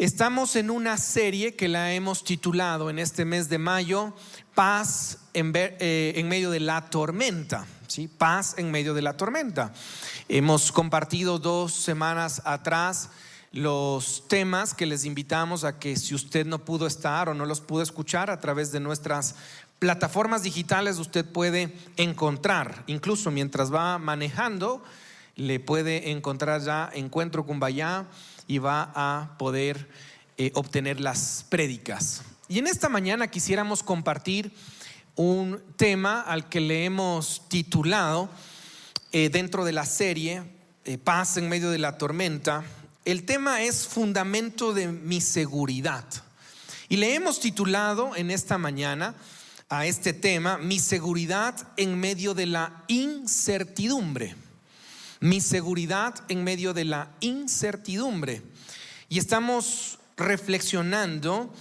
Estamos en una serie que la hemos titulado en este mes de mayo, Paz en medio de la tormenta. ¿Sí? Paz en medio de la tormenta. Hemos compartido 2 semanas atrás los temas que les invitamos a que, si usted no pudo estar o no los pudo escuchar, a través de nuestras plataformas digitales usted puede encontrar, incluso mientras va manejando, le puede encontrar ya Encuentro Cumbayá y va a poder obtener las prédicas. Y en esta mañana quisiéramos compartir un tema al que le hemos titulado dentro de la serie Paz en medio de la tormenta. El tema es fundamento de mi seguridad. Y le hemos titulado en esta mañana a este tema, mi seguridad en medio de la incertidumbre. Mi seguridad en medio de la incertidumbre. Y estamos reflexionando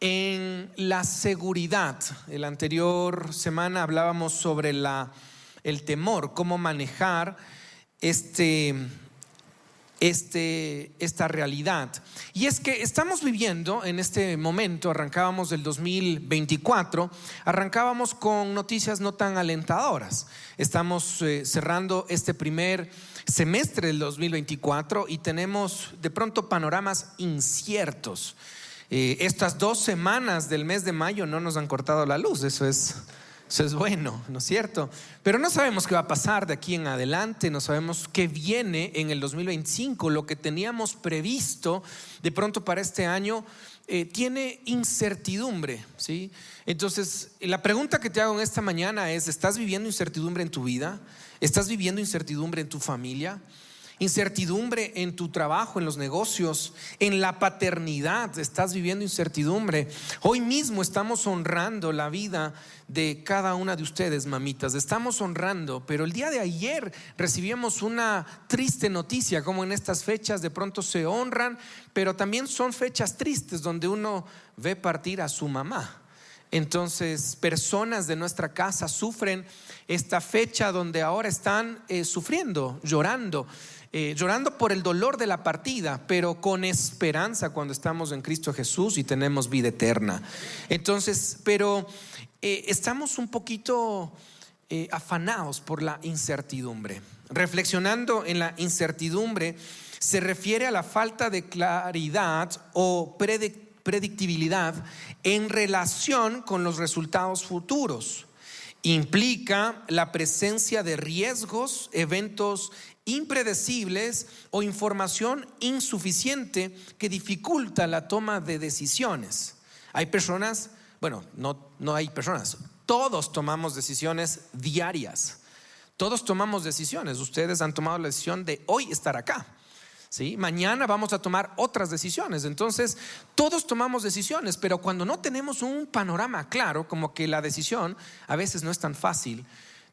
en la seguridad. En la anterior semana hablábamos sobre el temor, cómo manejar esta realidad. Y es que estamos viviendo en este momento, arrancábamos del 2024, arrancábamos con noticias no tan alentadoras. Estamos cerrando este primer semestre del 2024 y tenemos de pronto panoramas inciertos. Estas 2 semanas del mes de mayo no nos han cortado la luz, eso es bueno, ¿no es cierto? Pero no sabemos qué va a pasar de aquí en adelante, no sabemos qué viene en el 2025. Lo que teníamos previsto de pronto para este año tiene incertidumbre, ¿sí? Entonces, la pregunta que te hago en esta mañana es: ¿estás viviendo incertidumbre en tu vida? ¿Estás viviendo incertidumbre en tu familia? Incertidumbre en tu trabajo, en los negocios, en la paternidad. ¿Estás viviendo incertidumbre? Hoy mismo estamos honrando la vida de cada una de ustedes, mamitas. Estamos honrando, pero el día de ayer recibimos una triste noticia, como en estas fechas de pronto se honran, pero también son fechas tristes donde uno ve partir a su mamá. Entonces, personas de nuestra casa sufren esta fecha donde ahora están sufriendo, llorando por el dolor de la partida, pero con esperanza cuando estamos en Cristo Jesús y tenemos vida eterna. Entonces, pero estamos un poquito afanados por la incertidumbre. Reflexionando en la incertidumbre, se refiere a la falta de claridad o predictibilidad en relación con los resultados futuros. Implica la presencia de riesgos, eventos impredecibles o información insuficiente que dificulta la toma de decisiones. Hay personas, bueno, no hay personas, todos tomamos decisiones diarias. Todos tomamos decisiones. Ustedes han tomado la decisión de hoy estar acá, ¿sí? Mañana vamos a tomar otras decisiones. Entonces todos tomamos decisiones, pero cuando no tenemos un panorama claro, como que la decisión a veces no es tan fácil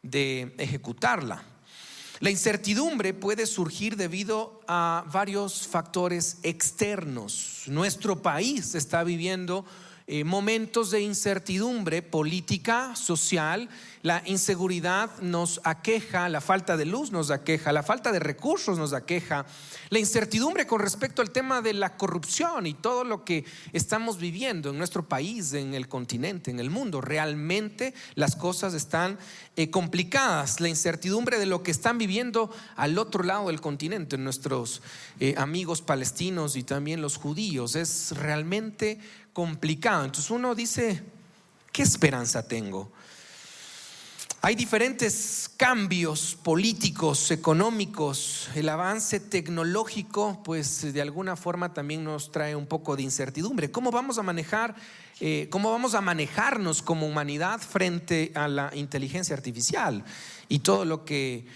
de ejecutarla. La incertidumbre puede surgir debido a varios factores externos. Nuestro país está viviendo momentos de incertidumbre política, social. La inseguridad nos aqueja, la falta de luz nos aqueja, la falta de recursos nos aqueja, la incertidumbre con respecto al tema de la corrupción y todo lo que estamos viviendo en nuestro país, en el continente, en el mundo. Realmente las cosas están complicadas. La incertidumbre de lo que están viviendo al otro lado del continente, nuestros amigos palestinos y también los judíos, es realmente complicado. Entonces uno dice: ¿qué esperanza tengo? Hay diferentes cambios políticos, económicos. El avance tecnológico pues de alguna forma también nos trae un poco de incertidumbre. ¿Cómo vamos a manejarnos como humanidad frente a la inteligencia artificial y todo lo que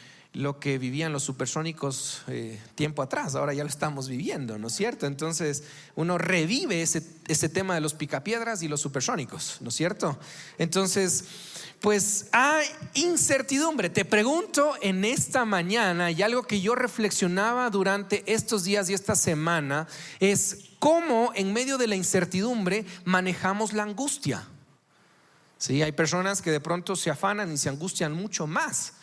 vivían los supersónicos tiempo atrás? Ahora ya lo estamos viviendo, ¿no es cierto? Entonces uno revive ese tema de los picapiedras y los supersónicos, ¿no es cierto? Entonces, pues hay incertidumbre. Te pregunto en esta mañana, y algo que yo reflexionaba durante estos días y esta semana, es cómo en medio de la incertidumbre manejamos la angustia. Sí, hay personas que de pronto se afanan y se angustian mucho más.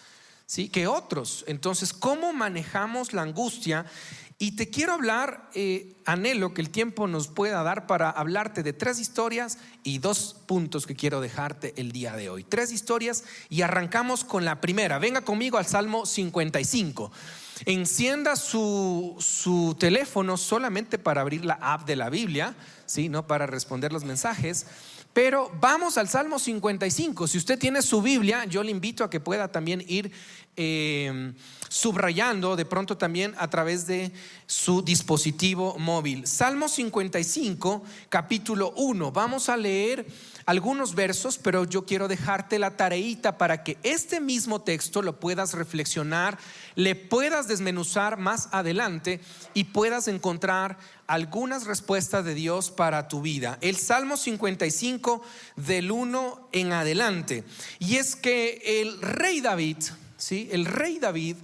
¿sí?, que otros. Entonces, ¿cómo manejamos la angustia? Y te quiero hablar, anhelo que el tiempo nos pueda dar para hablarte de 3 historias y 2 puntos que quiero dejarte el día de hoy. 3 historias y arrancamos con la primera. Venga conmigo al Salmo 55. Encienda su teléfono solamente para abrir la app de la Biblia, ¿sí?, no para responder los mensajes. Pero vamos al Salmo 55. Si usted tiene su Biblia, yo le invito a que pueda también ir subrayando de pronto también a través de su dispositivo móvil. Salmo 55, capítulo 1. Vamos a leer algunos versos, pero yo quiero dejarte la tareita para que este mismo texto lo puedas reflexionar, le puedas desmenuzar más adelante y puedas encontrar algunas respuestas de Dios para tu vida. El Salmo 55 del 1 en adelante. Y es que el rey David, ¿sí?, el rey David,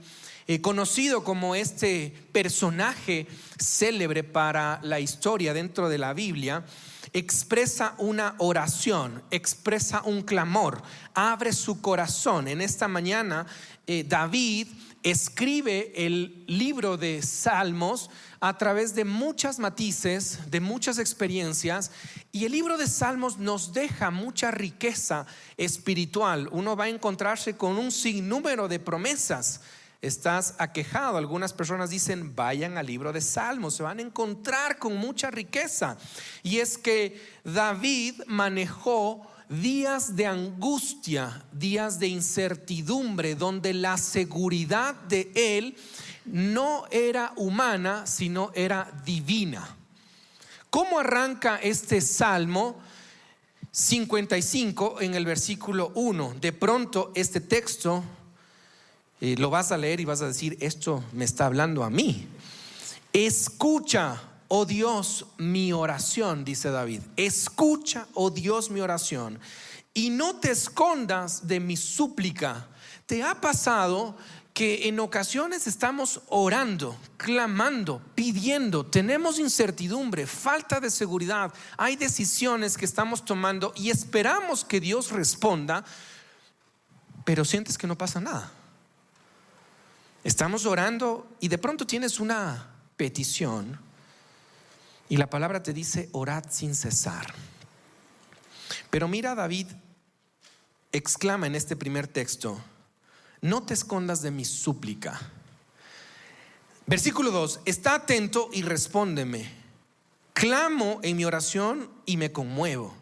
conocido como este personaje célebre para la historia dentro de la Biblia, expresa una oración, expresa un clamor, abre su corazón. En esta mañana David escribe el libro de Salmos a través de muchas matices, de muchas experiencias, y el libro de Salmos nos deja mucha riqueza espiritual. Uno va a encontrarse con un sinnúmero de promesas. Estás aquejado, algunas personas dicen vayan al libro de Salmos, se van a encontrar con mucha riqueza. Y es que David manejó días de angustia, días de incertidumbre, donde la seguridad de él no era humana, sino era divina. ¿Cómo arranca este Salmo 55 en el versículo 1? De pronto este texto lo vas a leer y vas a decir, esto me está hablando a mí. Escucha, oh Dios, mi oración, dice David. Escucha, oh Dios, mi oración, y no te escondas de mi súplica. ¿Te ha pasado que en ocasiones estamos orando, clamando, pidiendo, tenemos incertidumbre, falta de seguridad, hay decisiones que estamos tomando y esperamos que Dios responda, pero sientes que no pasa nada? Estamos orando y de pronto tienes una petición y la palabra te dice orad sin cesar. Pero mira, David exclama en este primer texto, no te escondas de mi súplica. Versículo 2, está atento y respóndeme. Clamo en mi oración y me conmuevo.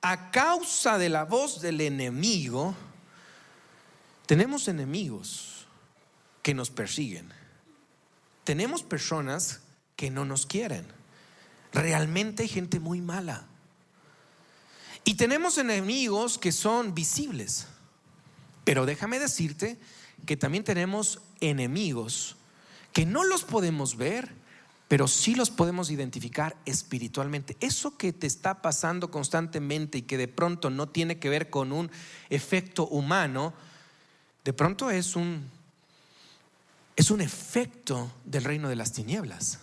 A causa de la voz del enemigo, tenemos enemigos que nos persiguen. Tenemos personas que no nos quieren. Realmente hay gente muy mala. Y tenemos enemigos que son visibles. Pero déjame decirte que también tenemos enemigos que no los podemos ver, pero sí los podemos identificar espiritualmente. Eso que te está pasando constantemente y que de pronto no tiene que ver con un efecto humano, de pronto es un efecto del reino de las tinieblas.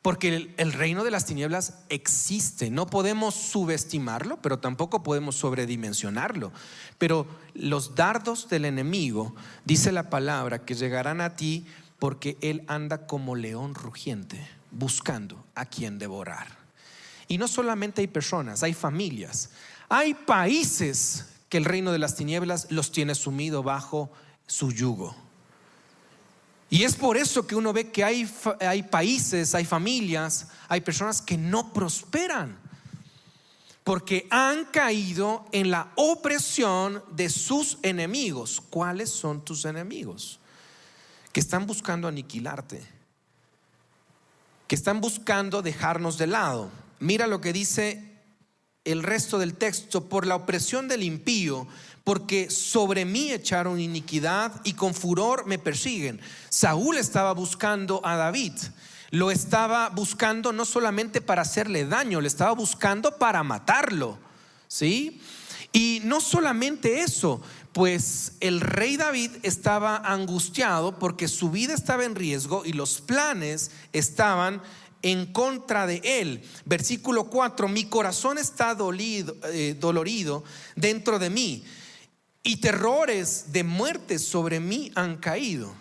Porque el reino de las tinieblas existe. No podemos subestimarlo, pero tampoco podemos sobredimensionarlo. Pero los dardos del enemigo, dice la palabra, que llegarán a ti porque él anda como león rugiente, buscando a quien devorar. Y no solamente hay personas, hay familias, hay países que el reino de las tinieblas los tiene sumido bajo su yugo. Y es por eso que uno ve que hay países, hay familias, hay personas que no prosperan, porque han caído en la opresión de sus enemigos. ¿Cuáles son tus enemigos? Que están buscando aniquilarte, que están buscando dejarnos de lado. Mira lo que dice el resto del texto: por la opresión del impío, porque sobre mí echaron iniquidad y con furor me persiguen. Saúl estaba buscando a David. Lo estaba buscando no solamente para hacerle daño, le estaba buscando para matarlo, ¿sí? Y no solamente eso, pues el rey David estaba angustiado porque su vida estaba en riesgo y los planes estaban en contra de él. Versículo 4, mi corazón está dolorido dentro de mí. y terrores de muerte sobre mí han caído.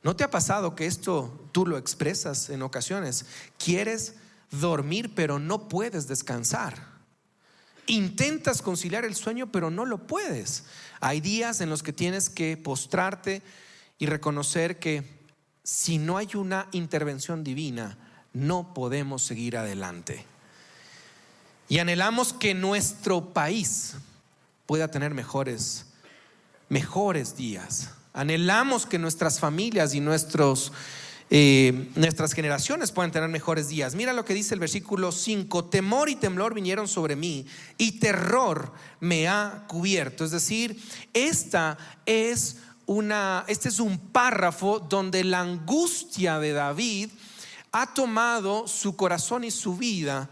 ¿No te ha pasado que esto tú lo expresas en ocasiones? Quieres dormir, pero no puedes descansar. Intentas conciliar el sueño, pero no lo puedes. Hay días en los que tienes que postrarte y reconocer que si no hay una intervención divina, no podemos seguir adelante. Y anhelamos que nuestro país pueda tener mejores días. Anhelamos que nuestras familias y nuestras generaciones puedan tener mejores días. Mira lo que dice el versículo 5: temor y temblor vinieron sobre mí, y terror me ha cubierto. Es decir, este es un párrafo donde la angustia de David ha tomado su corazón y su vida,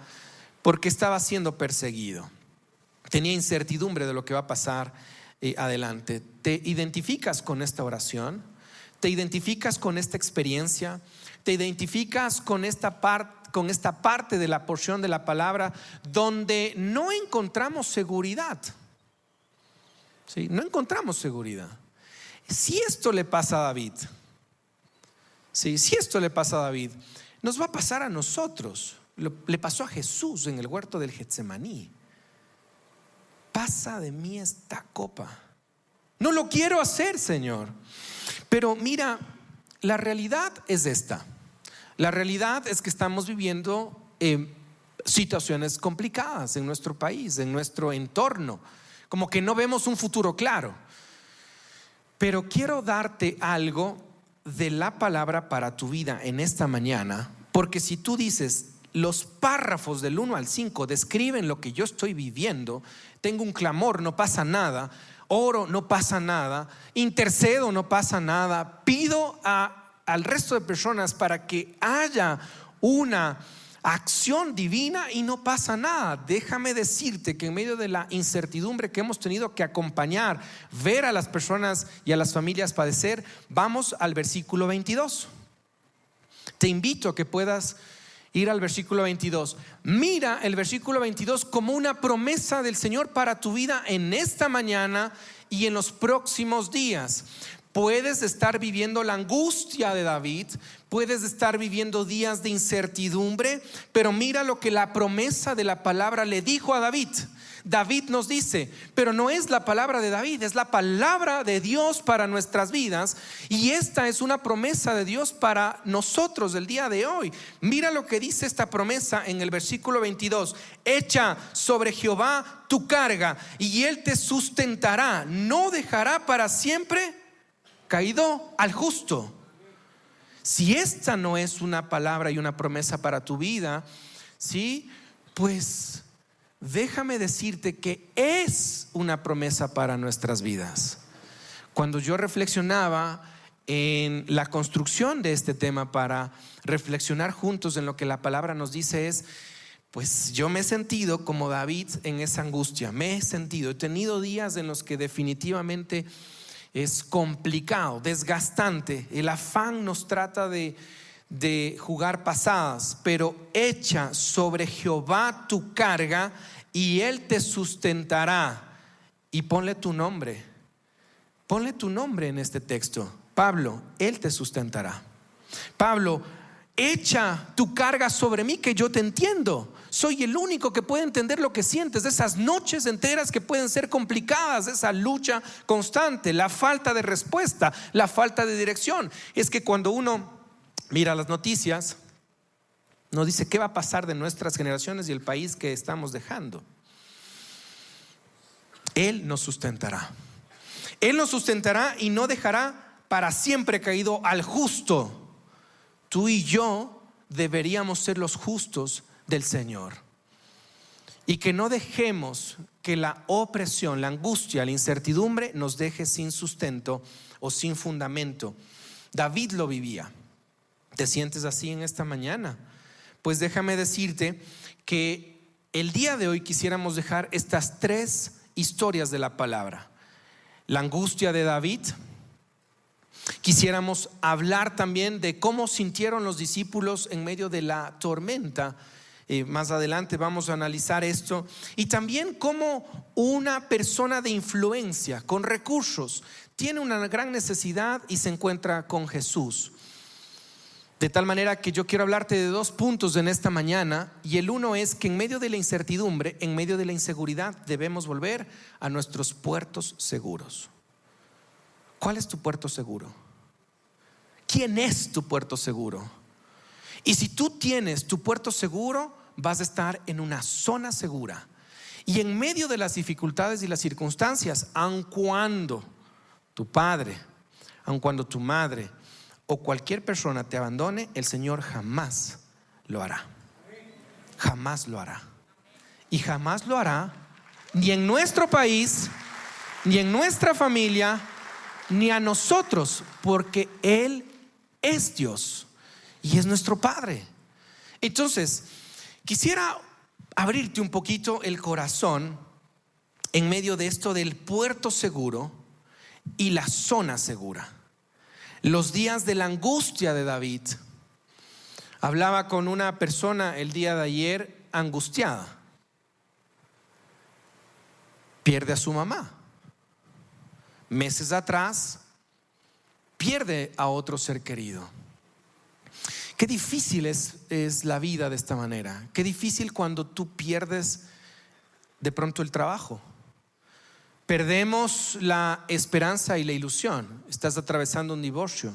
porque estaba siendo perseguido. Tenía incertidumbre de lo que va a pasar adelante. ¿Te identificas con esta oración? ¿Te identificas con esta experiencia? ¿Te identificas con esta parte de la porción de la palabra donde no encontramos seguridad? ¿Sí? No encontramos seguridad. Si esto le pasa a David, ¿sí? Si esto le pasa a David, nos va a pasar a nosotros. Le pasó a Jesús en el huerto del Getsemaní. Pasa de mí esta copa. No lo quiero hacer, Señor. Pero mira, la realidad es esta. La realidad es que estamos viviendo situaciones complicadas en nuestro país, en nuestro entorno. Como que no vemos un futuro claro. Pero quiero darte algo de la palabra para tu vida en esta mañana. Porque si tú dices, los párrafos del 1 al 5 describen lo que yo estoy viviendo, tengo un clamor, no pasa nada, oro, no pasa nada, intercedo, no pasa nada, pido al resto de personas para que haya una acción divina y no pasa nada. Déjame decirte que en medio de la incertidumbre que hemos tenido que acompañar, ver a las personas y a las familias padecer, vamos al versículo 22. Te invito a que puedas ir al versículo 22. Mira el versículo 22 como una promesa del Señor para tu vida en esta mañana y en los próximos días. Puedes estar viviendo la angustia de David, puedes estar viviendo días de incertidumbre, pero mira lo que la promesa de la palabra le dijo a David. David nos dice, pero no es la palabra de David, es la palabra de Dios para nuestras vidas, y esta es una promesa de Dios para nosotros el día de hoy. Mira lo que dice esta promesa en el versículo 22: echa sobre Jehová tu carga y él te sustentará, no dejará para siempre caído al justo. Si esta no es una palabra y una promesa para tu vida, ¿sí? Pues déjame decirte que es una promesa para nuestras vidas. Cuando yo reflexionaba en la construcción de este tema para reflexionar juntos en lo que la palabra nos dice, pues yo me he sentido como David en esa angustia. He tenido días en los que definitivamente es complicado, desgastante. El afán nos trata de jugar pasadas, pero echa sobre Jehová tu carga y él te sustentará. Y ponle tu nombre en este texto. Pablo, él te sustentará. Pablo, echa tu carga sobre mí, que yo te entiendo. Soy el único que puede entender lo que sientes, de esas noches enteras que pueden ser complicadas, de esa lucha constante, la falta de respuesta, la falta de dirección. Es que cuando uno mira las noticias, nos dice qué va a pasar de nuestras generaciones y el país que estamos dejando. Él nos sustentará. Él nos sustentará y no dejará para siempre caído al justo. Tú y yo deberíamos ser los justos del Señor, y que no dejemos que la opresión, la angustia, la incertidumbre nos deje sin sustento o sin fundamento. David lo vivía. ¿Te sientes así en esta mañana? Pues déjame decirte que el día de hoy quisiéramos dejar estas 3 historias de la palabra: la angustia de David. Quisiéramos hablar también de cómo sintieron los discípulos en medio de la tormenta Más adelante vamos a analizar esto. Y también cómo una persona de influencia, con recursos, tiene una gran necesidad y se encuentra con Jesús. De tal manera que yo quiero hablarte de 2 puntos en esta mañana. Y el uno es que en medio de la incertidumbre, en medio de la inseguridad, debemos volver a nuestros puertos seguros. ¿Cuál es tu puerto seguro? ¿Quién es tu puerto seguro? Y si tú tienes tu puerto seguro, vas a estar en una zona segura. Y en medio de las dificultades y las circunstancias, aun cuando tu padre, aun cuando tu madre o cualquier persona te abandone, el Señor jamás lo hará. Jamás lo hará. Y jamás lo hará ni en nuestro país, ni en nuestra familia, ni a nosotros, porque Él es Dios y es nuestro Padre. Entonces, quisiera abrirte un poquito el corazón en medio de esto del puerto seguro y la zona segura. Los días de la angustia de David. Hablaba con una persona el día de ayer angustiada. Pierde a su mamá. Meses atrás pierde a otro ser querido. Qué difícil es la vida de esta manera. Qué difícil cuando tú pierdes de pronto el trabajo. Perdemos la esperanza y la ilusión. Estás atravesando un divorcio.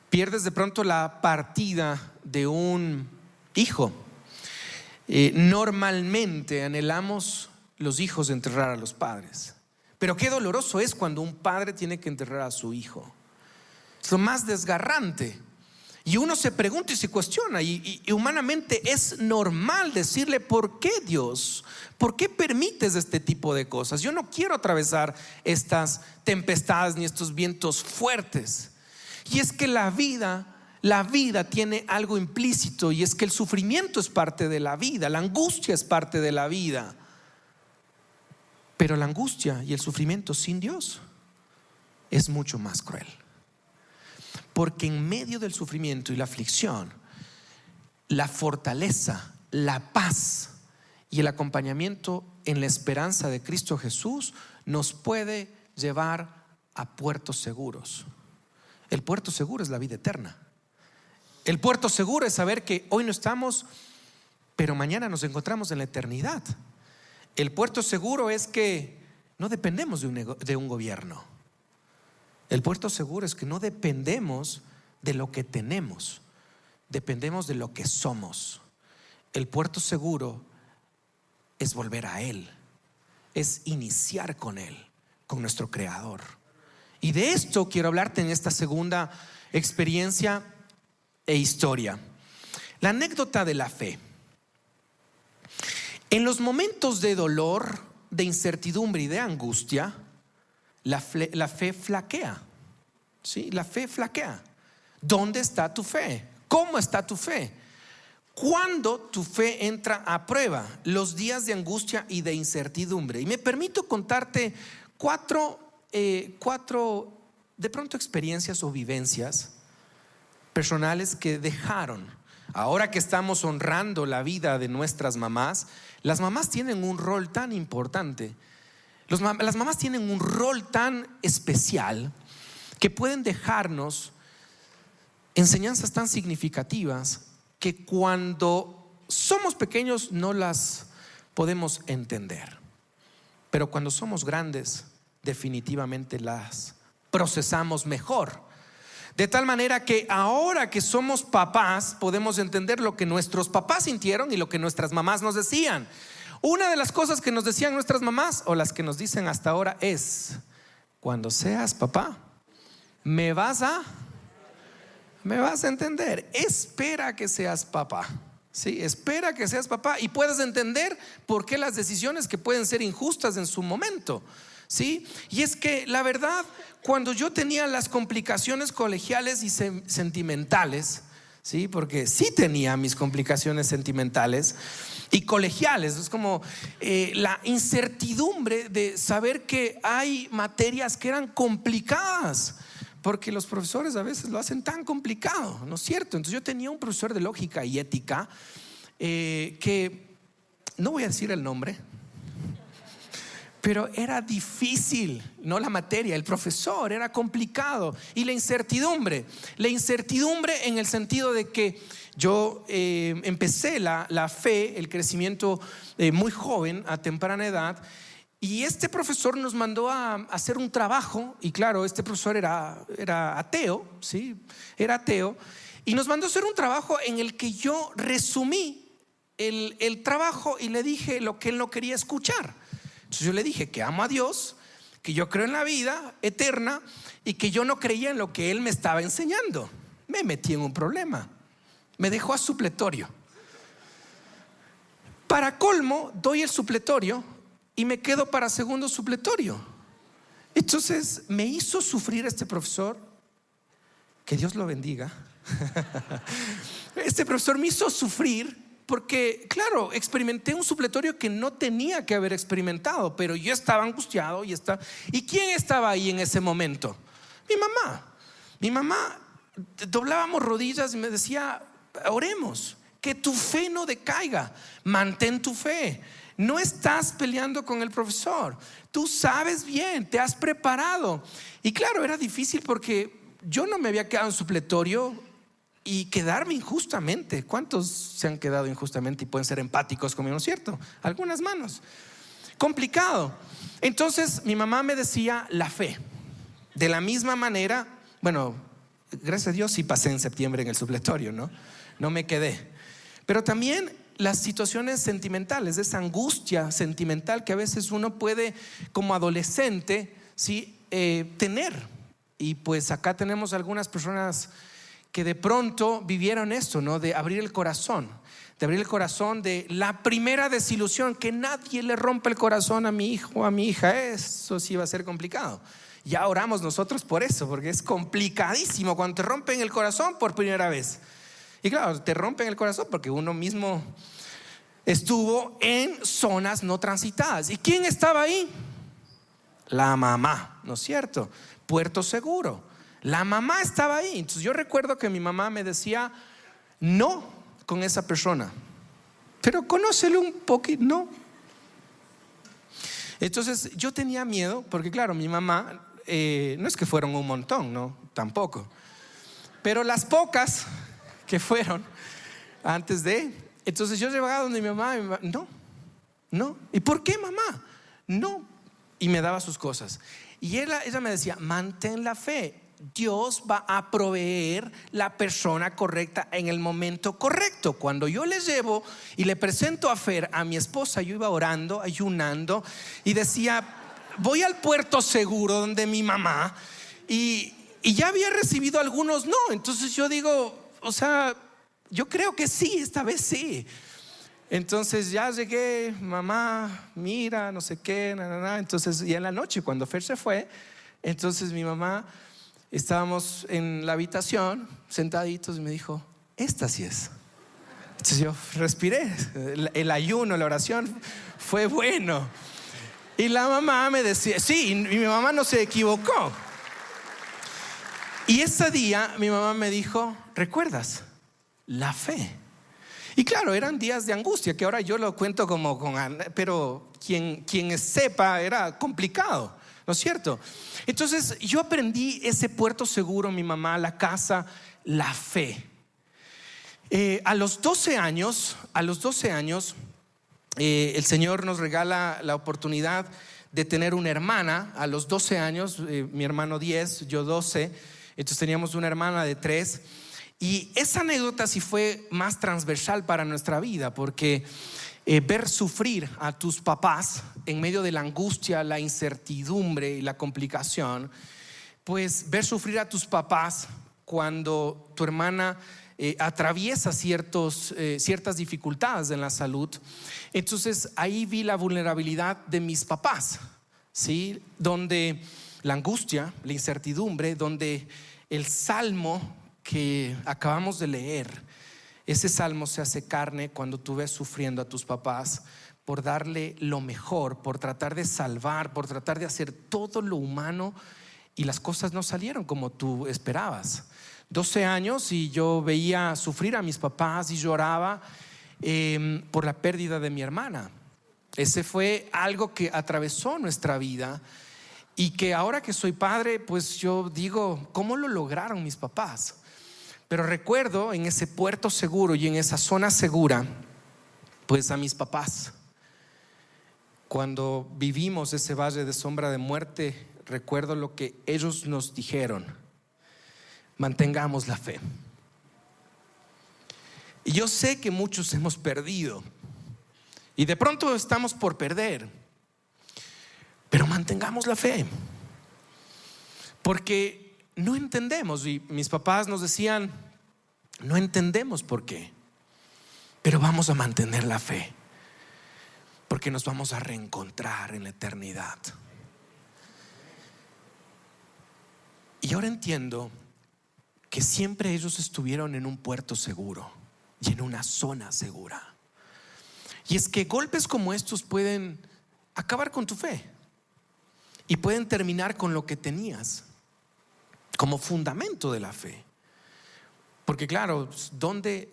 Pierdes de pronto la partida de un hijo. Normalmente anhelamos los hijos enterrar a los padres. Pero qué doloroso es cuando un padre tiene que enterrar a su hijo. Es lo más desgarrante. Y uno se pregunta y se cuestiona, y humanamente es normal decirle: ¿por qué, Dios? ¿Por qué permites este tipo de cosas? Yo no quiero atravesar estas tempestades ni estos vientos fuertes. Y es que la vida tiene algo implícito, y es que el sufrimiento es parte de la vida, la angustia es parte de la vida. Pero la angustia y el sufrimiento sin Dios es mucho más cruel. Porque en medio del sufrimiento y la aflicción, la fortaleza, la paz y el acompañamiento en la esperanza de Cristo Jesús nos puede llevar a puertos seguros. El puerto seguro es la vida eterna. El puerto seguro es saber que hoy no estamos, pero mañana nos encontramos en la eternidad. El puerto seguro es que no dependemos de un gobierno. El puerto seguro es que no dependemos de lo que tenemos, dependemos de lo que somos. El puerto seguro es volver a Él, es iniciar con Él, con nuestro Creador. Y de esto quiero hablarte en esta segunda experiencia e historia. La anécdota de la fe. En los momentos de dolor, de incertidumbre y de angustia, la fe flaquea. ¿Sí? La fe flaquea. ¿Dónde está tu fe? ¿Cómo está tu fe? ¿Cuándo tu fe entra a prueba? Los días de angustia y de incertidumbre. Y me permito contarte cuatro de pronto experiencias o vivencias personales que dejaron. Ahora que estamos honrando la vida de nuestras mamás, las mamás tienen un rol tan importante. Las mamás tienen un rol tan especial que pueden dejarnos enseñanzas tan significativas que cuando somos pequeños no las podemos entender, pero cuando somos grandes definitivamente las procesamos mejor. De tal manera que ahora que somos papás podemos entender lo que nuestros papás sintieron y lo que nuestras mamás nos decían. Una de las cosas que nos decían nuestras mamás, o las que nos dicen hasta ahora, es: cuando seas papá, me vas a entender. Espera que seas papá. Sí, espera que seas papá y puedas entender por qué las decisiones que pueden ser injustas en su momento. ¿Sí? Y es que la verdad, cuando yo tenía las complicaciones colegiales y sentimentales, ¿sí? Porque sí tenía mis complicaciones sentimentales y colegiales. Es como la incertidumbre de saber que hay materias que eran complicadas, porque los profesores a veces lo hacen tan complicado, ¿no es cierto? Entonces yo tenía un profesor de lógica y ética que no voy a decir el nombre, pero era difícil, no la materia, el profesor, era complicado. Y la incertidumbre en el sentido de que yo empecé la fe, el crecimiento muy joven, a temprana edad. Y este profesor nos mandó a hacer un trabajo. Y claro, este profesor era ateo, ¿sí? Era ateo. Y nos mandó a hacer un trabajo en el que yo resumí el trabajo y le dije lo que él no quería escuchar. Entonces yo le dije que amo a Dios, que yo creo en la vida eterna y que yo no creía en lo que él me estaba enseñando. Me metí en un problema. Me dejó a supletorio. Para colmo, doy el supletorio y me quedo para segundo supletorio. Entonces me hizo sufrir este profesor, que Dios lo bendiga. Este profesor me hizo sufrir porque, claro, experimenté un supletorio que no tenía que haber experimentado, pero yo estaba angustiado ¿Y quién estaba ahí en ese momento? Mi mamá, doblábamos rodillas y me decía: oremos, que tu fe no decaiga, mantén tu fe. No estás peleando con el profesor, tú sabes bien, te has preparado. Y claro, era difícil porque yo no me había quedado en supletorio y quedarme injustamente. ¿Cuántos se han quedado injustamente y pueden ser empáticos conmigo, no es cierto? Algunas manos. Complicado. Entonces mi mamá me decía la fe. De la misma manera, bueno, gracias a Dios sí pasé en septiembre en el supletorio, no me quedé. Pero también las situaciones sentimentales, esa angustia sentimental que a veces uno puede como adolescente, ¿sí? Tener. Y pues acá tenemos algunas personas que de pronto vivieron esto, de abrir el corazón, de la primera desilusión, que nadie le rompe el corazón a mi hijo o a mi hija. Eso sí va a ser complicado. Ya oramos nosotros por eso, porque es complicadísimo cuando te rompen el corazón por primera vez. Y claro, te rompen el corazón porque uno mismo estuvo en zonas no transitadas. ¿Y quién estaba ahí? La mamá, ¿no es cierto? Puerto seguro. La mamá estaba ahí. Entonces yo recuerdo que mi mamá me decía: no con esa persona, pero conócelo un poquito, no. Entonces yo tenía miedo, porque claro, mi mamá no es que fueron un montón, no, tampoco, pero las pocas que fueron antes de, entonces yo llegaba donde mi mamá, no. ¿Y por qué, mamá? No. Y me daba sus cosas. Y ella me decía: mantén la fe. Dios va a proveer la persona correcta en el momento correcto. Cuando yo le llevo y le presento a Fer, a mi esposa, yo iba orando, ayunando y decía: voy al puerto seguro donde mi mamá, y ya había recibido algunos no. Entonces yo digo, yo creo que sí, esta vez sí. Entonces ya llegué: mamá, mira, no sé qué, Entonces, y en la noche cuando Fer se fue, entonces mi mamá, estábamos en la habitación sentaditos y me dijo: esta sí es. Entonces yo respiré. El ayuno, la oración fue bueno. Y la mamá me decía, sí, y mi mamá no se equivocó. Y ese día mi mamá me dijo: ¿recuerdas? La fe. Y claro, eran días de angustia, que ahora yo lo cuento pero quien sepa, era complicado, ¿no es cierto? Entonces yo aprendí ese puerto seguro, mi mamá, la casa, la fe. A los 12 años, el Señor nos regala la oportunidad de tener una hermana. A los 12 años, mi hermano 10, yo 12, entonces teníamos una hermana de 3. Y esa anécdota sí fue más transversal para nuestra vida, porque ver sufrir a tus papás en medio de la angustia, la incertidumbre y la complicación, pues ver sufrir a tus papás cuando tu hermana atraviesa ciertas dificultades en la salud. Entonces ahí vi la vulnerabilidad de mis papás, ¿sí? Donde la angustia, la incertidumbre, donde el salmo que acabamos de leer, ese salmo se hace carne cuando tú ves sufriendo a tus papás por darle lo mejor, por tratar de salvar, por tratar de hacer todo lo humano, y las cosas no salieron como tú esperabas. 12 años y yo veía sufrir a mis papás y lloraba. por la pérdida de mi hermana. Ese fue algo que atravesó nuestra vida y que ahora que soy padre, pues yo digo, ¿cómo lo lograron mis papás? Pero recuerdo en ese puerto seguro y en esa zona segura, pues a mis papás. Cuando vivimos ese valle de sombra de muerte, recuerdo lo que ellos nos dijeron: mantengamos la fe. Y yo sé que muchos hemos perdido y de pronto estamos por perder, pero mantengamos la fe, porque no entendemos. Y mis papás nos decían: no entendemos por qué, pero vamos a mantener la fe, porque nos vamos a reencontrar en la eternidad. Y ahora entiendo que siempre ellos estuvieron en un puerto seguro y en una zona segura. Y es que golpes como estos pueden acabar con tu fe y pueden terminar con lo que tenías como fundamento de la fe. Porque claro, ¿dónde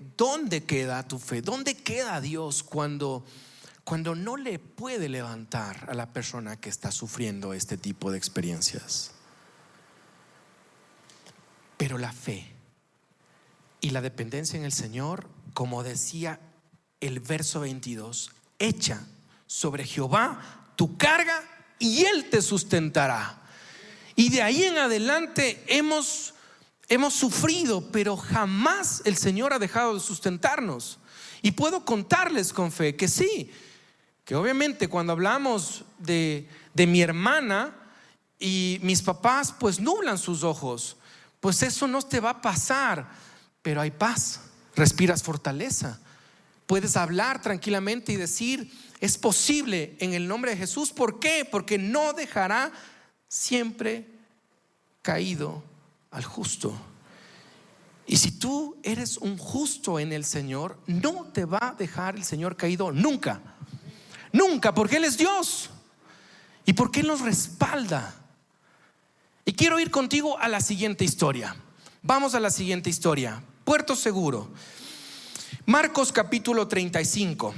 queda tu fe? ¿Dónde queda Dios cuando no le puede levantar a la persona que está sufriendo este tipo de experiencias? Pero la fe y la dependencia en el Señor, como decía el verso 22, echa sobre Jehová tu carga y Él te sustentará. Y de ahí en adelante hemos sufrido, pero jamás el Señor ha dejado de sustentarnos. Y puedo contarles con fe que sí, que obviamente cuando hablamos de mi hermana y mis papás pues nublan sus ojos, pues eso no te va a pasar, pero hay paz, respiras fortaleza, puedes hablar tranquilamente y decir: es posible en el nombre de Jesús. ¿Por qué? Porque no dejará siempre caído al justo. Y si tú eres un justo en el Señor, no te va a dejar el Señor caído nunca, nunca, porque Él es Dios y porque Él nos respalda. Y quiero ir contigo a la siguiente historia. Vamos a la siguiente historia. Puerto seguro. Marcos capítulo 35.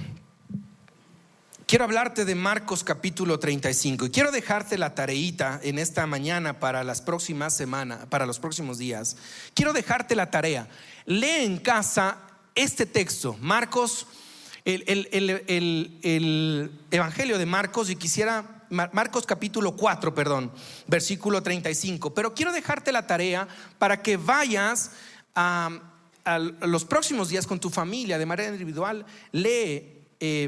Quiero hablarte de Marcos capítulo 35 y quiero dejarte la tareita en esta mañana para las próximas semanas, para los próximos días. Quiero dejarte la tarea. Lee en casa este texto, Marcos, el Evangelio de Marcos, y quisiera Marcos capítulo 4, versículo 35. Pero quiero dejarte la tarea para que vayas a los próximos días con tu familia de manera individual. Lee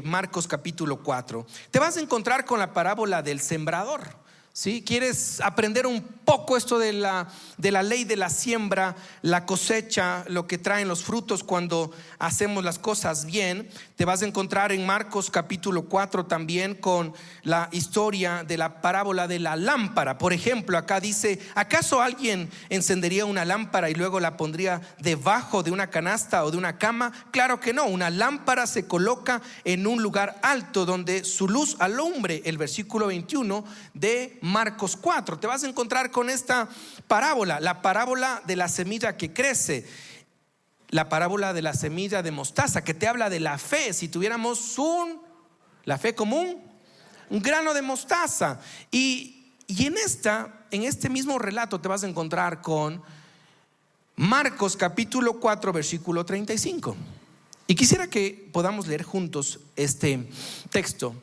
Marcos capítulo 4. Te vas a encontrar con la parábola del sembrador. ¿Sí? ¿Quieres aprender un poco esto de la ley de la siembra, la cosecha, lo que traen los frutos cuando hacemos las cosas bien? Te vas a encontrar en Marcos capítulo 4 también con la historia de la parábola de la lámpara. Por ejemplo, acá dice: ¿acaso alguien encendería una lámpara y luego la pondría debajo de una canasta o de una cama? Claro que no. Una lámpara se coloca en un lugar alto donde su luz alumbre. El versículo 21 de Marcos 4. Te vas a encontrar con esta parábola, la parábola de la semilla que crece, la parábola de la semilla de mostaza, que te habla de la fe. Si tuviéramos la fe como un grano de mostaza. Y en este mismo relato te vas a encontrar con Marcos capítulo 4 versículo 35. Y quisiera que podamos leer juntos este texto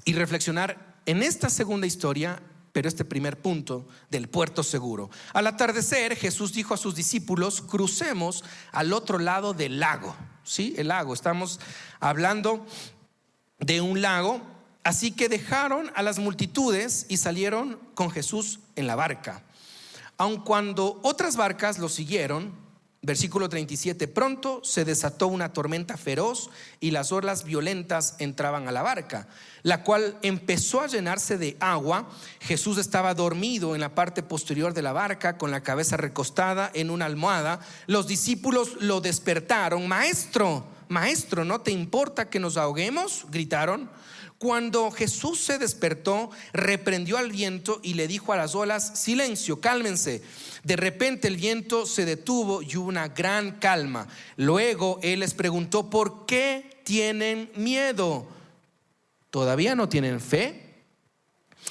y reflexionar en esta segunda historia, pero este primer punto del puerto seguro. Al atardecer, Jesús dijo a sus discípulos: crucemos al otro lado del lago. ¿Sí? El lago, estamos hablando de un lago. Así que dejaron a las multitudes y salieron con Jesús en la barca. Aun cuando otras barcas lo siguieron. Versículo 37: pronto se desató una tormenta feroz y las olas violentas entraban a la barca, la cual empezó a llenarse de agua. Jesús estaba dormido en la parte posterior de la barca, con la cabeza recostada en una almohada. Los discípulos lo despertaron: Maestro, Maestro, ¿no te importa que nos ahoguemos?, gritaron. Cuando Jesús se despertó, reprendió al viento y le dijo a las olas: silencio, cálmense. De repente el viento se detuvo y hubo una gran calma. Luego él les preguntó: ¿por qué tienen miedo? ¿Todavía no tienen fe?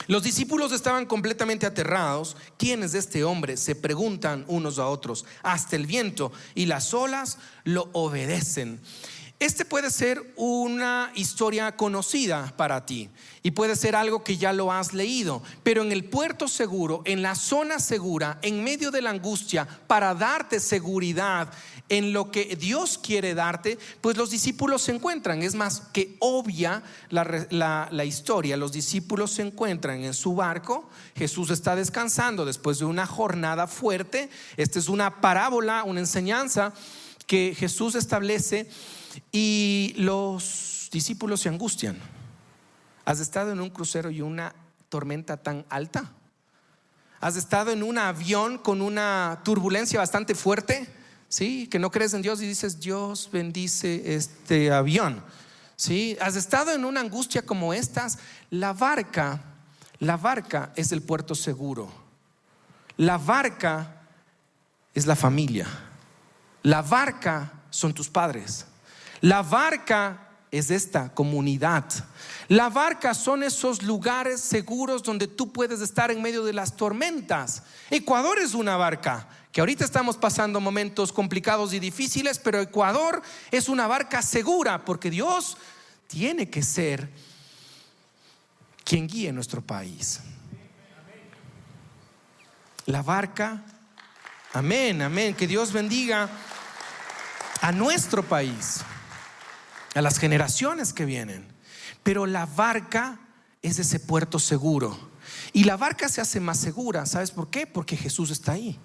Los discípulos estaban completamente aterrados. ¿Quién es este hombre?, se preguntan unos a otros. Hasta el viento y las olas lo obedecen. Este puede ser una historia conocida para ti y puede ser algo que ya lo has leído, pero en el puerto seguro, en la zona segura, en medio de la angustia, para darte seguridad en lo que Dios quiere darte, pues los discípulos se encuentran. Es más que obvia la historia. Los discípulos se encuentran en su barco. Jesús está descansando después de una jornada fuerte. Esta es una parábola, una enseñanza que Jesús establece, y los discípulos se angustian. ¿Has estado en un crucero y una tormenta tan alta? ¿Has estado en un avión con una turbulencia bastante fuerte? ¿Sí? Que no crees en Dios y dices: Dios bendice este avión. ¿Sí? ¿Has estado en una angustia como estas? La barca es el puerto seguro. La barca es la familia. La barca son tus padres. La barca es esta comunidad. La barca son esos lugares seguros donde tú puedes estar en medio de las tormentas. Ecuador es una barca, que ahorita estamos pasando momentos complicados y difíciles, pero Ecuador es una barca segura, porque Dios tiene que ser quien guíe nuestro país. La barca, amén, amén, que Dios bendiga a nuestro país, a las generaciones que vienen. Pero la barca es ese puerto seguro, y la barca se hace más segura. ¿Sabes por qué? Porque Jesús está ahí.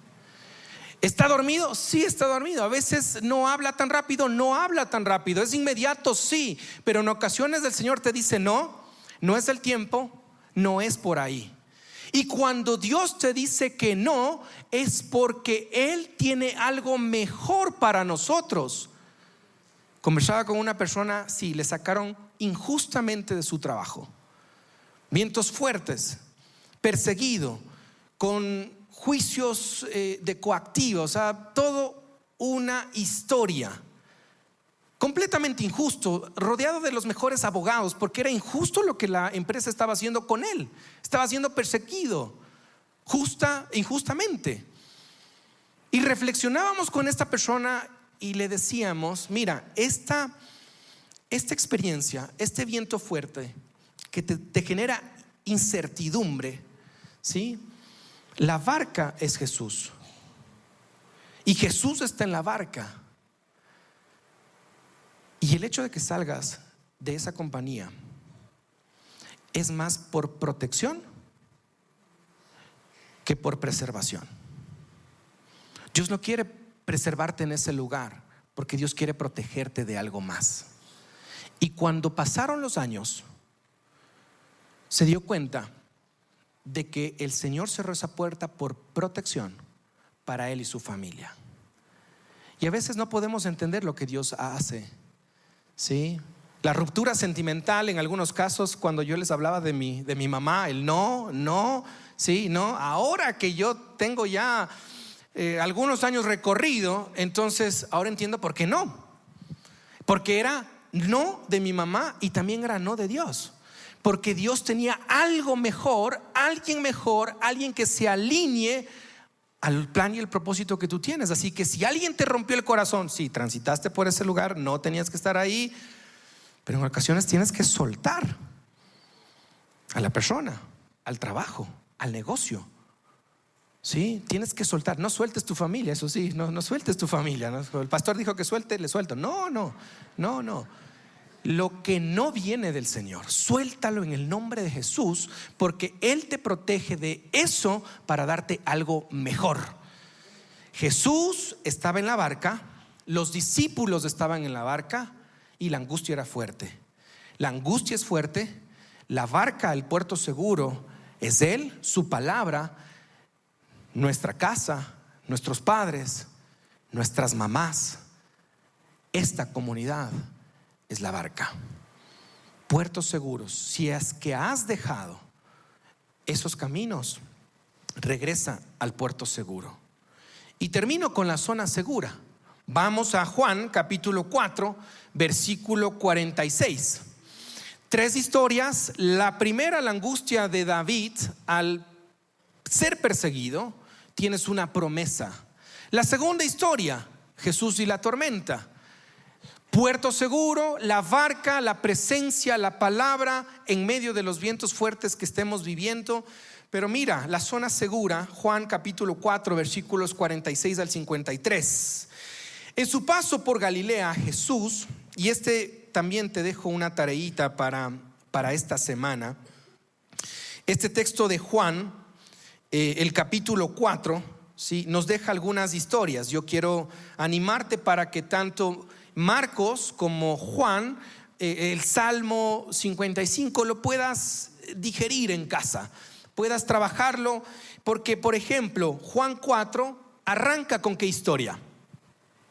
¿Está dormido? Sí, está dormido. A veces no habla tan rápido, es inmediato, sí, pero en ocasiones el Señor te dice: no es el tiempo, no es por ahí. Y cuando Dios te dice que no, es porque Él tiene algo mejor para nosotros. Conversaba con una persona, sí, le sacaron injustamente de su trabajo, vientos fuertes, perseguido, con juicios de coactivos, o sea, todo una historia completamente injusto, rodeado de los mejores abogados, porque era injusto lo que la empresa estaba haciendo con él. Estaba siendo perseguido injustamente. Y reflexionábamos con esta persona y le decíamos: mira, esta experiencia, este viento fuerte que te genera incertidumbre, ¿sí? La barca es Jesús, y Jesús está en la barca. Y el hecho de que salgas de esa compañía es más por protección que por preservación. Dios no quiere preservarte en ese lugar, porque Dios quiere protegerte de algo más. Y cuando pasaron los años, se dio cuenta de que el Señor cerró esa puerta por protección para él y su familia. Y a veces no podemos entender lo que Dios hace, ¿sí? La ruptura sentimental, en algunos casos, cuando yo les hablaba de mi mamá, el no, sí, no. Ahora que yo tengo ya algunos años recorrido, entonces ahora entiendo por qué no. Porque era no de mi mamá y también era no de Dios. Porque Dios tenía algo mejor, alguien que se alinee al plan y el propósito que tú tienes. Así que si alguien te rompió el corazón, sí, transitaste por ese lugar, no tenías que estar ahí, pero en ocasiones tienes que soltar a la persona, al trabajo, al negocio. Sí, tienes que soltar. No sueltes tu familia, eso sí, no sueltes tu familia, ¿no? El pastor dijo que suelte, le suelto. No. Lo que no viene del Señor, suéltalo en el nombre de Jesús, porque Él te protege de eso para darte algo mejor. Jesús estaba en la barca, los discípulos estaban en la barca, y la angustia era fuerte. La angustia es fuerte. La barca, el puerto seguro, es Él, su palabra, nuestra casa, nuestros padres, nuestras mamás, esta comunidad. es la barca. Puertos seguros. Si es que has dejado esos caminos, regresa al puerto seguro. Y termino con la zona segura. Vamos a Juan capítulo 4, versículo 46. 3 historias. La primera, la angustia de David al ser perseguido. Tienes una promesa. La segunda historia, Jesús y la tormenta. Puerto seguro, la barca, la presencia, la palabra en medio de los vientos fuertes que estemos viviendo. Pero mira, la zona segura, Juan capítulo 4, versículos 46 al 53. En su paso por Galilea, Jesús, y también te dejo una tareita para esta semana. Este texto de Juan, el capítulo 4, ¿sí?, nos deja algunas historias. Yo quiero animarte para que tanto Marcos como Juan, el Salmo 55, lo puedas digerir en casa, puedas trabajarlo, porque por ejemplo Juan 4 arranca con ¿qué historia?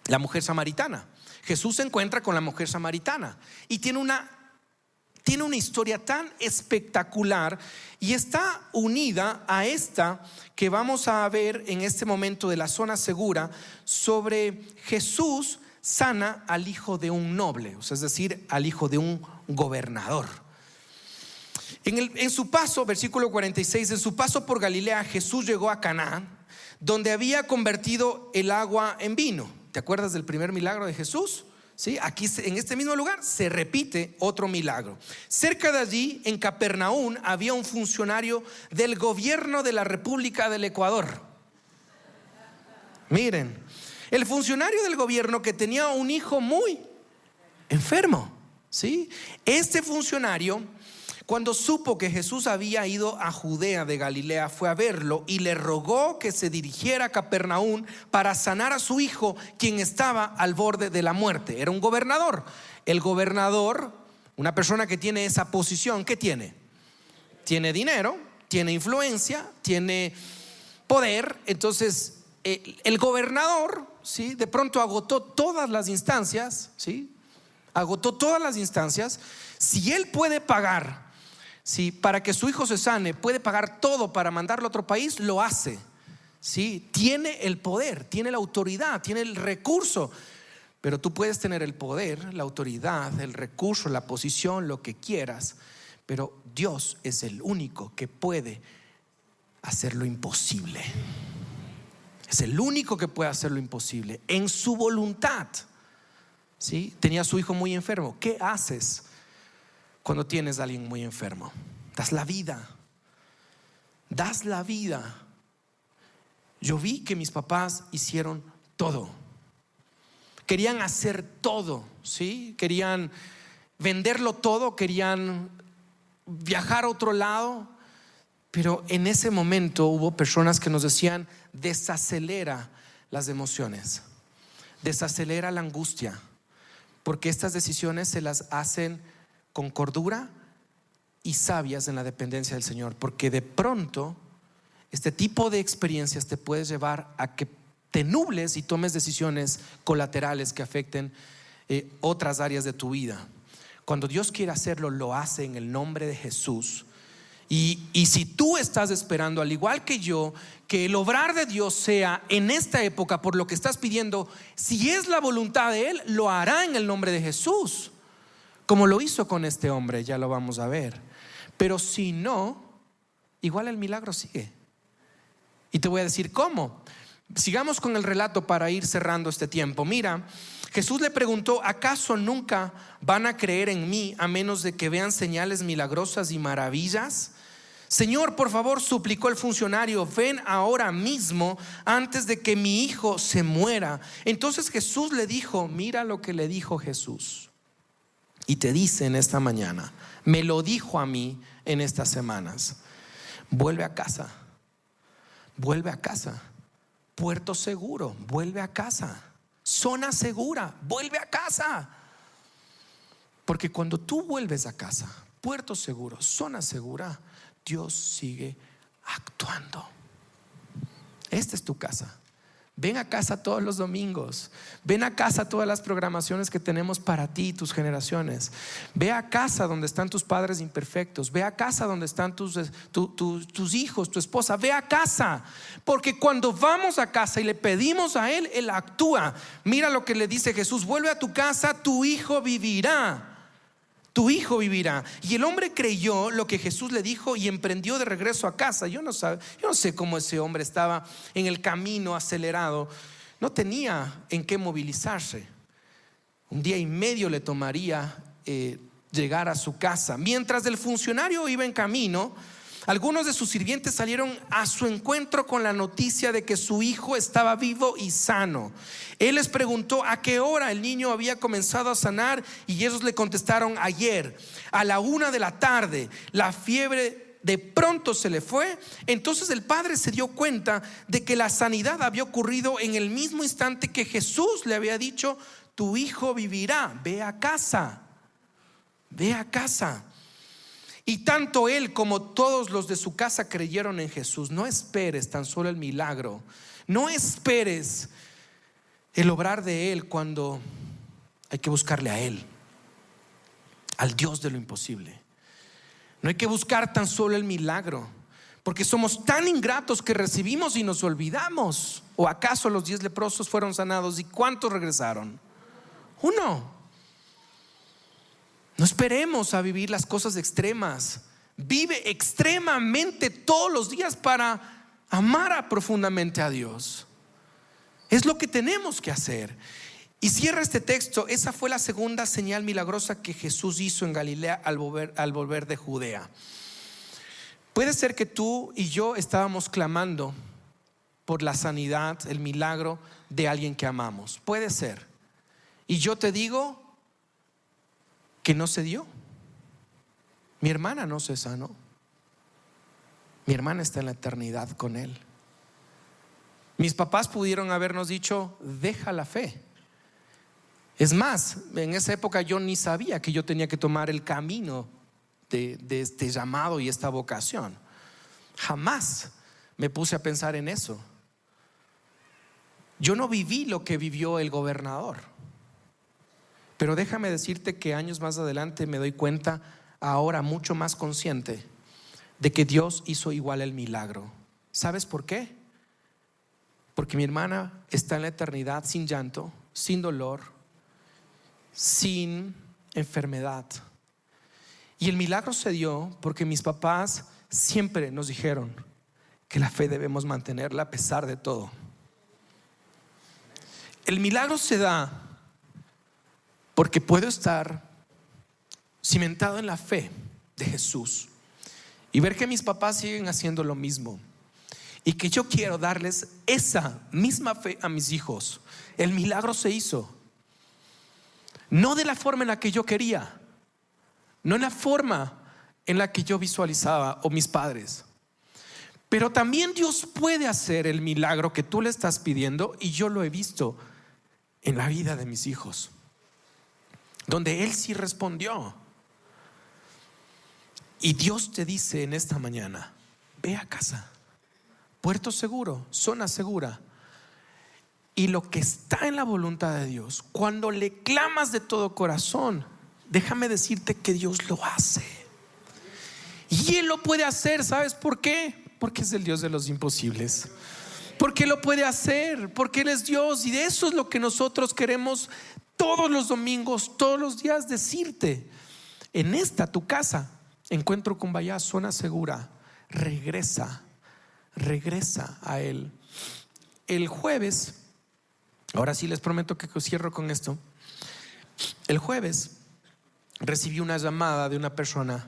La mujer samaritana. Jesús se encuentra con la mujer samaritana y tiene una historia tan espectacular y está unida a esta que vamos a ver en este momento de la zona segura, sobre Jesús sana al hijo de un noble, o sea, es decir, al hijo de un gobernador. En su paso, versículo 46, en su paso por Galilea, Jesús llegó a Caná, donde había convertido el agua en vino. ¿Te acuerdas del primer milagro de Jesús? ¿Sí? Aquí en este mismo lugar se repite otro milagro. Cerca de allí, en Capernaum, había un funcionario del gobierno de la República del Ecuador. Miren, el funcionario del gobierno que tenía un hijo muy enfermo, ¿sí? Este funcionario, cuando supo que Jesús había ido a Judea de Galilea, fue a verlo y le rogó que se dirigiera a Capernaum para sanar a su hijo, quien estaba al borde de la muerte. Era un gobernador. El gobernador, una persona que tiene esa posición, ¿qué tiene? Tiene dinero, tiene influencia, tiene poder. Entonces el gobernador, ¿sí?, de pronto agotó todas las instancias, ¿sí? Agotó todas las instancias. Si él puede pagar, ¿sí?, para que su hijo se sane, puede pagar todo para mandarlo a otro país, lo hace, ¿sí? Tiene el poder, tiene la autoridad, tiene el recurso. Pero tú puedes tener el poder, la autoridad, el recurso, la posición, lo que quieras, pero Dios es el único que puede hacer lo imposible. Es el único que puede hacer lo imposible en su voluntad, ¿sí? Tenía a su hijo muy enfermo. ¿Qué haces cuando tienes a alguien muy enfermo? Das la vida. Das la vida. Yo vi que mis papás hicieron todo. Querían hacer todo, ¿sí? Querían venderlo todo, querían viajar a otro lado. Pero en ese momento hubo personas que nos decían: desacelera las emociones, desacelera la angustia, porque estas decisiones se las hacen con cordura y sabias en la dependencia del Señor. Porque de pronto este tipo de experiencias te puede llevar a que te nubles y tomes decisiones colaterales que afecten otras áreas de tu vida. Cuando Dios quiere hacerlo, lo hace en el nombre de Jesús. Y si tú estás esperando, al igual que yo, que el obrar de Dios sea en esta época por lo que estás pidiendo, si es la voluntad de Él, lo hará en el nombre de Jesús, como lo hizo con este hombre. Ya lo vamos a ver. Pero si no, igual el milagro sigue. Y te voy a decir cómo. Sigamos con el relato para ir cerrando este tiempo. Mira, Jesús le preguntó: ¿acaso nunca van a creer en mí a menos de que vean señales milagrosas y maravillas? Señor, por favor, suplicó el funcionario, ven ahora mismo antes de que mi hijo se muera. Entonces Jesús le dijo: mira lo que le dijo Jesús. Y te dice en esta mañana, me lo dijo a mí en estas semanas: vuelve a casa, vuelve a casa. Puerto seguro, vuelve a casa. Zona segura, vuelve a casa. Porque cuando tú vuelves a casa, puerto seguro, zona segura, Dios sigue actuando. Esta es tu casa. ven a casa todos los domingos, ven a casa todas las programaciones que tenemos para ti y tus generaciones. Ve a casa donde están tus padres imperfectos, ve a casa donde están tus hijos, tu esposa. Ve a casa, porque cuando vamos a casa y le pedimos a Él, Él actúa. Mira lo que le dice Jesús: vuelve a tu casa, tu hijo vivirá. Tu hijo vivirá. Y el hombre creyó lo que Jesús le dijo y emprendió de regreso a casa. Yo no sé cómo ese hombre estaba en el camino acelerado. No tenía en qué movilizarse. Un día y medio le tomaría llegar a su casa. Mientras el funcionario iba en camino, algunos de sus sirvientes salieron a su encuentro con la noticia de que su hijo estaba vivo y sano. Él les preguntó a qué hora el niño había comenzado a sanar, y ellos le contestaron: ayer a la 1 de la tarde. La fiebre de pronto se le fue. Entonces el padre se dio cuenta de que la sanidad había ocurrido en el mismo instante que Jesús le había dicho: tu hijo vivirá, ve a casa, ve a casa. Y tanto él como todos los de su casa creyeron en Jesús. No esperes tan solo el milagro, no esperes el obrar de Él cuando hay que buscarle a Él, al Dios de lo imposible. No hay que buscar tan solo el milagro, porque somos tan ingratos que recibimos y nos olvidamos. ¿O acaso los 10 leprosos fueron sanados y cuántos regresaron? 1. No esperemos a vivir las cosas extremas. Vive extremadamente todos los días para amar profundamente a Dios. Es lo que tenemos que hacer. Y cierra este texto. Esa fue la segunda señal milagrosa que Jesús hizo en Galilea al volver de Judea. Puede ser que tú y yo estábamos clamando por la sanidad, el milagro de alguien que amamos. Puede ser. Y yo te digo que no se dio. Mi hermana no se sanó. Mi hermana está en la eternidad con Él. Mis papás pudieron habernos dicho: deja la fe. Es más, en esa época yo ni sabía que yo tenía que tomar el camino de este llamado y esta vocación. Jamás me puse a pensar en eso. Yo no viví lo que vivió el gobernador. Pero déjame decirte que años más adelante me doy cuenta, ahora mucho más consciente, de que Dios hizo igual el milagro. ¿Sabes por qué? Porque mi hermana está en la eternidad sin llanto, sin dolor, sin enfermedad. Y el milagro se dio porque mis papás siempre nos dijeron que la fe debemos mantenerla a pesar de todo. El milagro se da porque puedo estar cimentado en la fe de Jesús y ver que mis papás siguen haciendo lo mismo, y que yo quiero darles esa misma fe a mis hijos. El milagro se hizo, no de la forma en la que yo quería, no en la forma en la que yo visualizaba o mis padres, pero también Dios puede hacer el milagro que tú le estás pidiendo, y yo lo he visto en la vida de mis hijos, donde Él sí respondió. Y Dios te dice en esta mañana: ve a casa, puerto seguro, zona segura. Y lo que está en la voluntad de Dios, cuando le clamas de todo corazón, déjame decirte que Dios lo hace. Y Él lo puede hacer. ¿Sabes por qué? Porque es el Dios de los imposibles. Porque lo puede hacer, porque Él es Dios. Y de eso es lo que nosotros queremos todos los domingos, todos los días, decirte: en esta tu casa, Encuentro Cumbayá, zona segura, regresa a Él. El jueves, ahora sí les prometo que cierro con esto. El jueves recibí una llamada de una persona.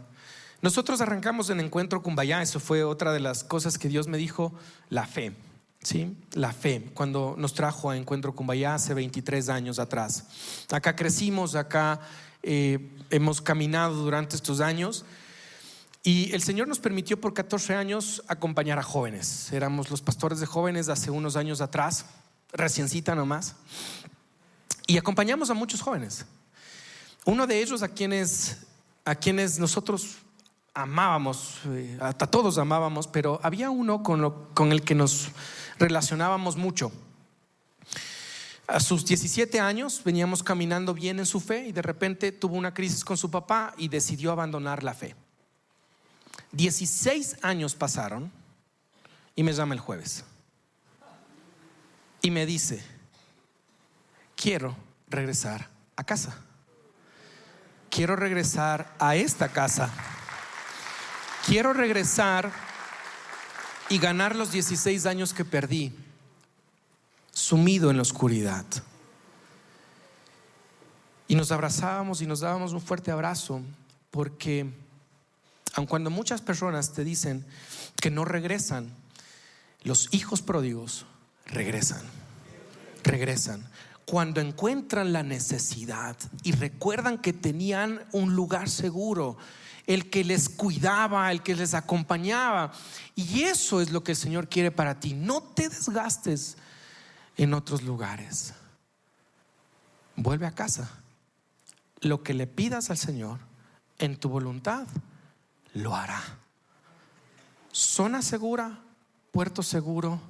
Nosotros arrancamos en Encuentro Cumbayá. Eso fue otra de las cosas que Dios me dijo: la fe. ¿Sí? La fe, cuando nos trajo a Encuentro Cumbayá hace 23 años atrás. Acá crecimos, acá hemos caminado durante estos años, y el Señor nos permitió por 14 años acompañar a jóvenes. Éramos los pastores de jóvenes hace unos años atrás, reciencita nomás, y acompañamos a muchos jóvenes. Uno de ellos a quienes nosotros amábamos, a todos amábamos, pero había uno con el que nos relacionábamos mucho. A sus 17 años veníamos caminando bien en su fe y de repente tuvo una crisis con su papá y decidió abandonar la fe. 16 años pasaron y me llama el jueves y me dice: quiero regresar a casa, quiero regresar a esta casa, quiero regresar y ganar los 16 años que perdí sumido en la oscuridad. Y nos abrazábamos y nos dábamos un fuerte abrazo, porque aun cuando muchas personas te dicen que no regresan, los hijos pródigos regresan. Cuando encuentran la necesidad y recuerdan que tenían un lugar seguro, el que les cuidaba, el que les acompañaba. Y eso es lo que el Señor quiere para ti. No te desgastes en otros lugares. Vuelve a casa. Lo que le pidas al Señor en tu voluntad, lo hará. Zona segura, puerto seguro,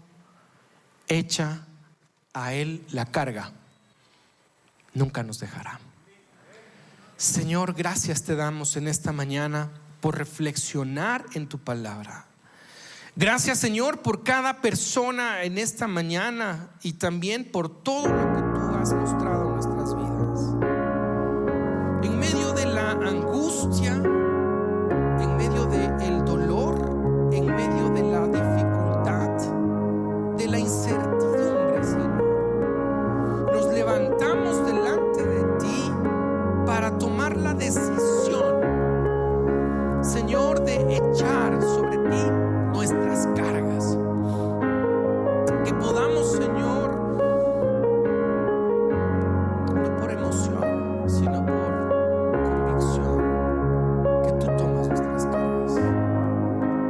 echa a Él la carga, nunca nos dejará. Señor, gracias te damos en esta mañana por reflexionar en tu palabra. Gracias, Señor, por cada persona en esta mañana y también por todo lo que tú has mostrado en nuestras vidas. En medio de la angustia, en medio del dolor, en medio de la dificultad, de la incertidumbre, Señor, nos levantamos delante de ti para tomar la decisión, Señor, de echar sobre ti nuestras cargas. Que podamos, Señor, no por emoción, sino por convicción, que tú tomas nuestras cargas.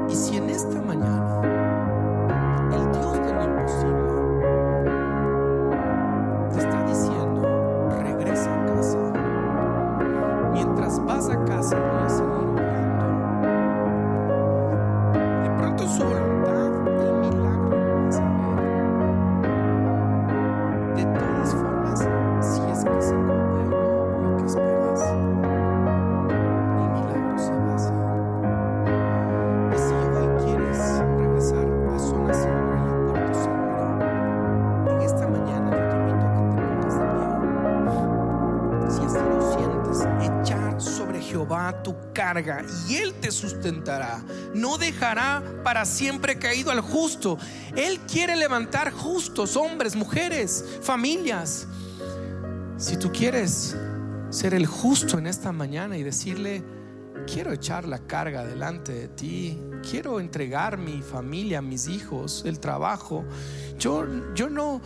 Y si en esta mañana el Dios de lo imposible te está diciendo: regresa a casa, mientras vas a casa voy a seguir orando. De pronto su voluntad, el milagro lo vas a ver. De todas formas, si es que se cumple o no lo que esperas, el milagro se va a hacer. Y si hoy quieres regresar a zona segura y a puerto seguro, en esta mañana yo te invito a que te pongas de pie. Si así lo sientes, echar sobre Jehová tu carga y Él te sustentará. No dejará para siempre caído al justo. Él quiere levantar justos, hombres, mujeres, familias. Si tú quieres ser el justo en esta mañana y decirle: quiero echar la carga delante de ti, quiero entregar mi familia, mis hijos, el trabajo. Yo no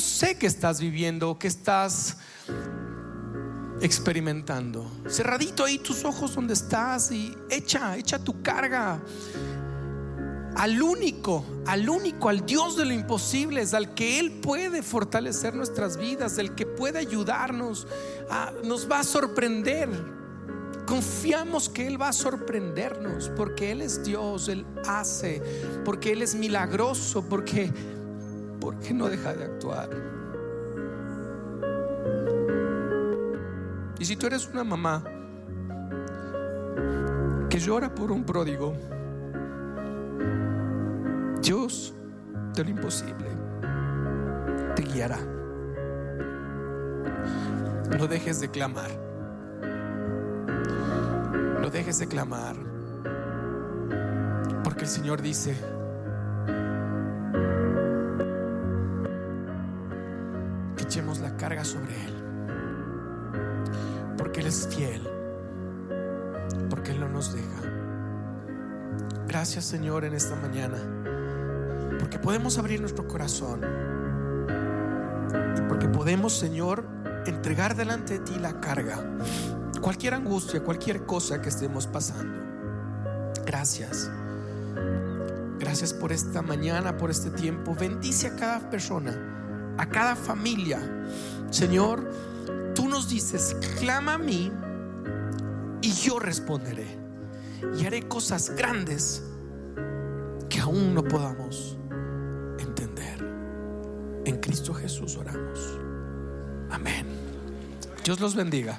sé qué estás viviendo, qué estás experimentando. Cerradito ahí tus ojos donde estás y echa tu carga al único, al Dios de lo imposible, al que Él puede fortalecer nuestras vidas, el que puede ayudarnos, nos va a sorprender. Confiamos que Él va a sorprendernos, porque Él es Dios, Él hace, porque Él es milagroso, porque no deja de actuar. Y si tú eres una mamá que llora por un pródigo, Dios de lo imposible te guiará. No dejes de clamar. No dejes de clamar, porque el Señor dice: echemos la carga sobre Él, porque Él es fiel, porque Él no nos deja. Gracias, Señor, en esta mañana, porque podemos abrir nuestro corazón y porque podemos, Señor, entregar delante de ti la carga, cualquier angustia, cualquier cosa que estemos pasando. Gracias. Gracias por esta mañana, por este tiempo. Bendice a cada persona, a cada familia. Señor, tú nos dices: clama a mí y yo responderé, y haré cosas grandes que aún no podamos entender. En Cristo Jesús oramos. Amén. Dios los bendiga.